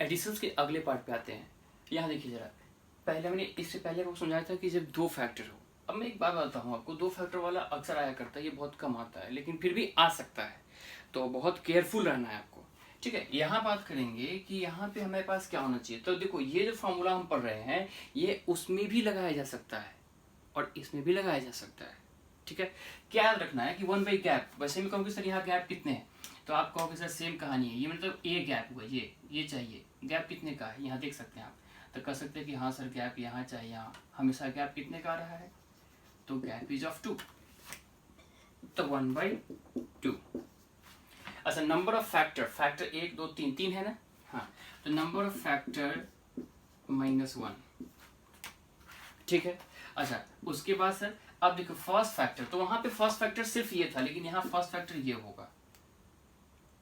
Editions के अगले part पे आते हैं। यहाँ देखिए जरा, पहले मैंने इससे पहले आपको समझाया था कि जब 2 फैक्टर हो। अब मैं एक बात बताता हूँ आपको, 2 फैक्टर वाला अक्सर आया करता है, ये बहुत कम आता है, लेकिन फिर भी आ सकता है, तो बहुत केयरफुल रहना है आपको। ठीक है, यहाँ बात करेंगे कि यहाँ पे हमारे पास क्या होना चाहिए। तो देखो, ये जो फॉर्मूला हम पढ़ रहे हैं, ये उसमें भी लगाया जा सकता है और इसमें भी लगाया जा सकता है। ठीक है, क्या याद रखना है कि 1 बाई गैप, वैसे भी कहोगे सर यहाँ गैप कितने हैं, तो आप कहोगे सर सेम कहानी है, ये मतलब ए गैप हुआ, ये चाहिए, गैप कितने का है, यहाँ देख सकते हैं आप, तो कह सकते हैं कि हाँ सर गैप यहाँ चाहिए, यहाँ हमेशा गैप कितने का आ रहा है, तो गैप इज ऑफ 2, तो 1/2। अच्छा, नंबर ऑफ फैक्टर, फैक्टर 1 2 3 3 है ना, हाँ, तो नंबर ऑफ फैक्टर -1। ठीक है, अच्छा उसके बाद सर अब देखो फर्स्ट फैक्टर, तो वहां पे फर्स्ट फैक्टर सिर्फ ये था, लेकिन यहाँ फर्स्ट फैक्टर ये होगा।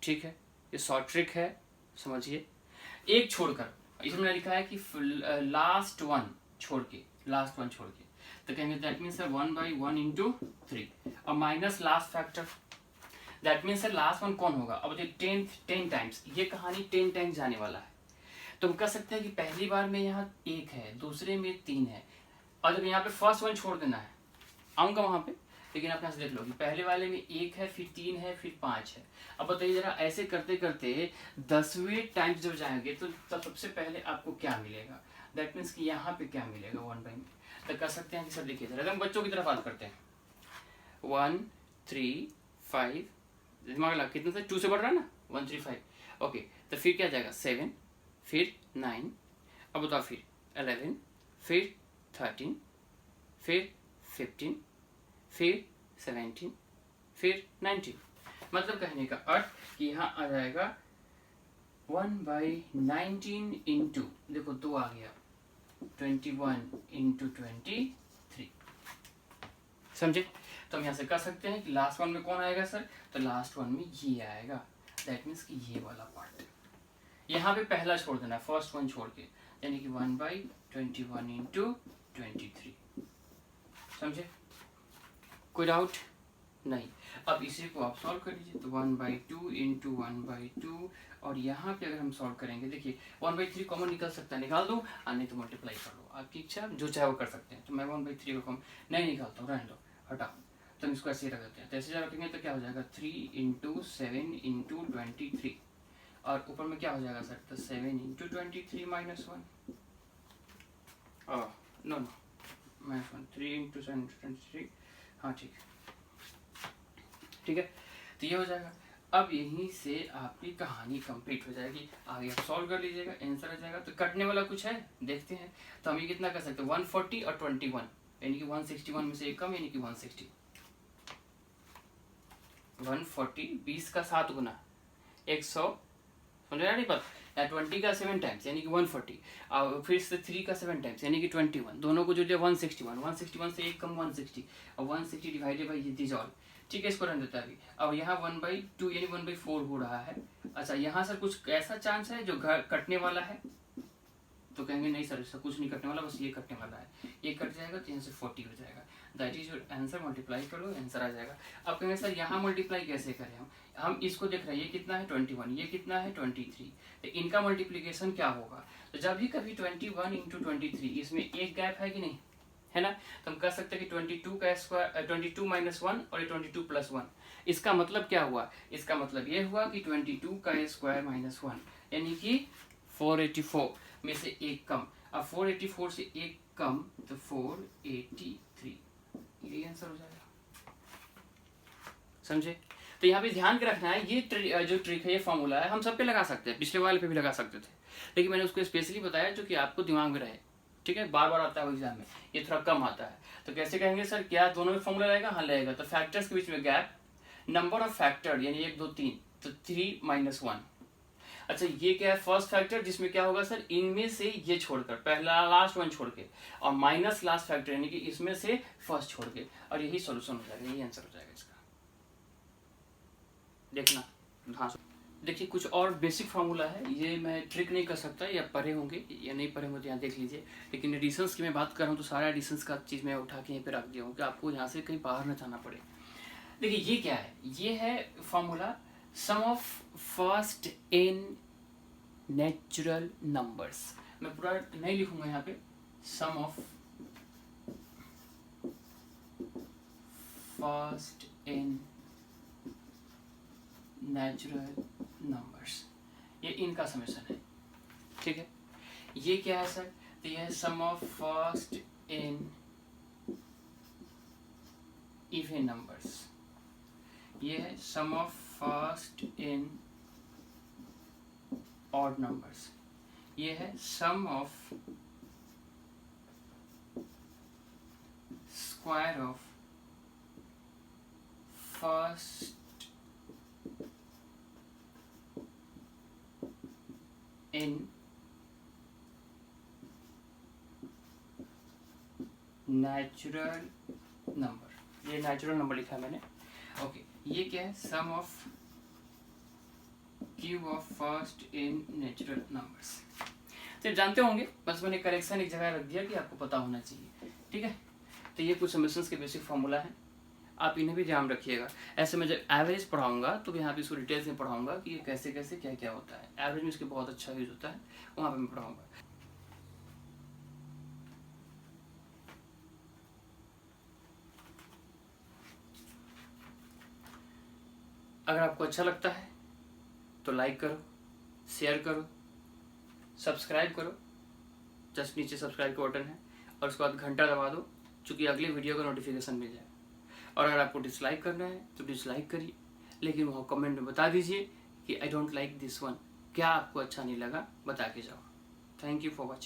ठीक है, ये शॉर्ट ट्रिक है, समझिए। एक छोड़कर, इसमें मैंने लिखा है कि लास्ट वन छोड़ के, तो कहेंगे दैट मीन्स 1/1 इंटू 3 और minus last factor, that means last one कौन होगा। अब देखिए 10 टाइम्स, ये कहानी 10 टाइम्स जाने वाला है, तो हम कह सकते हैं कि पहली बार में यहाँ 1 है, दूसरे में 3 है, और जब यहाँ पे फर्स्ट वन छोड़ देना है, आऊँगा वहाँ पे, लेकिन आप यहाँ से देख लो कि पहले वाले में 1 है, फिर 3 है, फिर 5 है। अब बताइए जरा, ऐसे करते करते 10वें टाइम्स जब जाएंगे तो तब सबसे पहले आपको क्या मिलेगा, दैट मीन्स कि यहाँ पे क्या मिलेगा 1 बाई में, तो कह सकते हैं कि सर देखिए जरा, हम बच्चों की तरफ बात करते हैं, 1 3 5, दिमाग लगा कितने से 2 से बढ़ रहा है ना, 1 3 5, ओके, तो फिर क्या जाएगा 7, फिर 9, अब बताओ फिर 11, फिर 13, फिर 15, फिर 17, फिर 19। मतलब कहने का अर्थ कि यहाँ आ जाएगा 1/19 इंटू, देखो 2 आ गया, 21 इंटू 23, समझे। तो हम यहाँ से कह सकते हैं कि लास्ट वन में कौन आएगा सर, तो लास्ट वन में ये आएगा, दैट मीन्स कि ये वाला पार्ट यहाँ पे पहला छोड़ देना, फर्स्ट वन छोड़ के, यानी कि 1/21 इंटू 23, समझे, कोई डाउट नहीं। अब इसी को आप सॉल्व कर लीजिए, तो 1/2 इंटू 1/2, और यहाँ पे अगर हम सॉल्व करेंगे, देखिए 1/3 कॉमन निकल सकता है, निकाल दो, और नहीं तो मल्टीप्लाई कर लो, आपकी इच्छा, जो चाहे वो कर सकते हैं। तो मैं 1/3 को कॉमन नहीं निकालता हूँ, रहने दो, हटाओ, तो हम इसको ऐसे रख देते हैं। तो ऐसे जब रखेंगे तो क्या हो जाएगा 3 इंटू 7 इंटू 23, और ऊपर में क्या हो जाएगा सर, तो 7 इंटू 23 -1, नो -1, 3 इंटू 7 इंटू 23, हाँ ठीक है, ठीक है, तो ये हो जाएगा। अब यहीं से आपकी कहानी कंप्लीट हो जाएगी, आगे आप सॉल्व कर लीजिएगा, आंसर आ जाएगा। तो कटने वाला कुछ है, देखते हैं। तो हम ये कितना कर सकते हैं, 140 और 21, यानी कि 161 में से एक कम, यानी कि 160। 140 20 का 7 गुना 100, समझ नहीं पता, या 20 का 7 टाइम्स यानी कि 140, और फिर से 3 का 7 टाइम्स यानी कि 21, दोनों को जो दिया 161, 161 से एक कम 160, और 160 डिवाइडेड बाई दिस ऑल, ठीक है, इसको रहने देता है अभी। अब यहाँ 1/2 यानी 1/4 हो रहा है। अच्छा, यहाँ सर कुछ ऐसा चांस है जो कटने वाला है, तो कहेंगे नहीं सर इसका कुछ नहीं कटने वाला, बस ये कटने वाला है, ये कट जाएगा तो यहाँ से 40 हो जाएगा, that is your answer. Multiply कर लो, आंसर आ जाएगा। अब कहेंगे सर यहाँ मल्टीप्लाई कैसे करें, हम इसको देख रहे हैं, ये कितना है 21, ये कितना है 23, तो इनका मल्टीप्लीकेशन क्या होगा। तो जब भी कभी 21 इंटू 23, इसमें एक गैप है कि नहीं है ना, तो हम कह सकते हैं कि 22 का स्क्वायर 22 -1 और 22 + 1, इसका मतलब क्या हुआ, इसका मतलब ये हुआ कि 22 का स्क्वायर -1 यानी कि 484 में से एक कम। अब 484 से एक कम तो 483, यही आंसर हो जाएगा, समझे। तो यहाँ पे ध्यान के रखना है, ये जो ट्रिक है, ये फॉर्मूला है, हम सब पे लगा सकते हैं, पिछले वाले पे भी लगा सकते थे, लेकिन मैंने उसको स्पेशली बताया जो कि आपको दिमाग में रहे, ठीक है। बार बार आता है एग्जाम में, ये थोड़ा कम आता है। तो कैसे कहेंगे सर, क्या दोनों में फॉर्मूला रहेगा, हाँ लगेगा। तो फैक्टर्स के बीच में गैप, नंबर ऑफ फैक्टर यानी 1 2 3, तो 3 - 1। अच्छा, ये क्या है, फर्स्ट फैक्टर, जिसमें क्या होगा सर, इनमें से ये छोड़कर, पहला लास्ट वन छोड़ के, और माइनस लास्ट फैक्टर यानी कि इसमें से फर्स्ट छोड़ के, और यही सॉल्यूशन हो जाएगा, यही आंसर हो जाएगा इसका, देखना। हाँ देखिए, कुछ और बेसिक फार्मूला है, ये मैं ट्रिक नहीं कर सकता, या पढ़े होंगे या नहीं पढ़े होंगे तो यहाँ देख लीजिए, लेकिन एडिशंस की मैं बात कर रहा हूँ तो सारा एडिशंस का चीज़ मैं उठा के यहीं पे रख दिया हूँ कि आपको यहाँ से कहीं बाहर न जाना पड़े। देखिए ये क्या है, ये है formula sum of first n natural numbers. मैं पूरा नहीं लिखूंगा यहाँ पे, sum of first n natural numbers, ये इनका समेशन है, ठीक है। ये क्या है सर, तो ये है sum of first n even numbers, ये है sum of first n odd numbers, ये है sum of square of first n natural number, ये नेचुरल नंबर लिखा है मैंने, ओके। ये क्या है, sum of cube of first n natural numbers. तो जानते होंगे, बस मैंने करेक्शन एक जगह रख दिया कि आपको पता होना चाहिए, ठीक है। तो ये कुछ समेशंस के बेसिक फॉर्मूला है, आप इन्हें भी ध्यान रखिएगा। ऐसे मैं जब एवरेज पढ़ाऊंगा तो यहाँ पे इसको डिटेल्स में पढ़ाऊंगा कि ये कैसे कैसे क्या क्या होता है। एवरेज में इसके बहुत अच्छा यूज होता है, वहाँ पे मैं पढ़ाऊंगा। अगर आपको अच्छा लगता है तो लाइक करो, शेयर करो, सब्सक्राइब करो, जस्ट नीचे सब्सक्राइब का बटन है, और उसके बाद घंटा दबा दो, चूँकि अगली वीडियो का नोटिफिकेशन मिल जाए। और अगर आपको डिसलाइक करना है तो डिसलाइक करिए, लेकिन वहाँ कमेंट में बता दीजिए कि I don't like this one, क्या आपको अच्छा नहीं लगा, बता के जाओ। Thank you for watching.